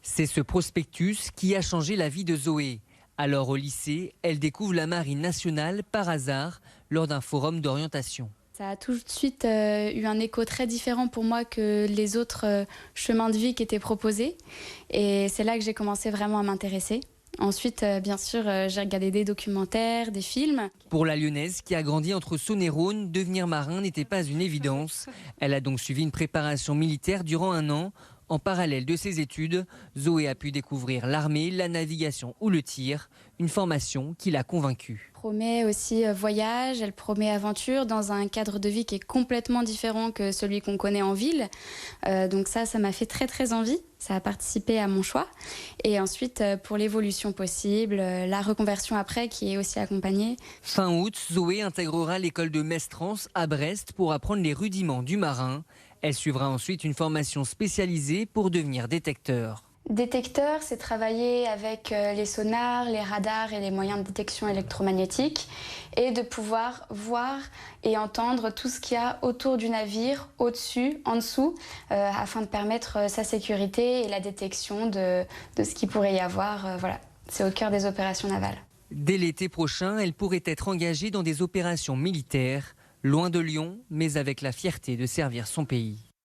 C'est ce prospectus qui a changé la vie de Zoé. Alors au lycée, elle découvre la Marine nationale par hasard lors d'un forum d'orientation. Ça a tout de suite eu un écho très différent pour moi que les autres chemins de vie qui étaient proposés. Et c'est là que j'ai commencé vraiment à m'intéresser. Ensuite, bien sûr, j'ai regardé des documentaires, des films. Pour la Lyonnaise qui a grandi entre Saône et Rhône, devenir marin n'était pas une évidence. Elle a donc suivi une préparation militaire durant 1 an. En parallèle de ses études, Zoé a pu découvrir l'armée, la navigation ou le tir, une formation qui l'a convaincue. Elle promet aussi voyage, elle promet aventure dans un cadre de vie qui est complètement différent que celui qu'on connaît en ville. Donc ça m'a fait très très envie. Ça a participé à mon choix. Et ensuite, pour l'évolution possible, la reconversion après qui est aussi accompagnée. Fin août, Zoé intégrera l'école de Mestrance à Brest pour apprendre les rudiments du marin. Elle suivra ensuite une formation spécialisée pour devenir détecteur. Détecteur, c'est travailler avec les sonars, les radars et les moyens de détection électromagnétique et de pouvoir voir et entendre tout ce qu'il y a autour du navire, au-dessus, en dessous, afin de permettre sa sécurité et la détection de ce qu'il pourrait y avoir. Voilà, c'est au cœur des opérations navales. Dès l'été prochain, elle pourrait être engagée dans des opérations militaires, loin de Lyon, mais avec la fierté de servir son pays.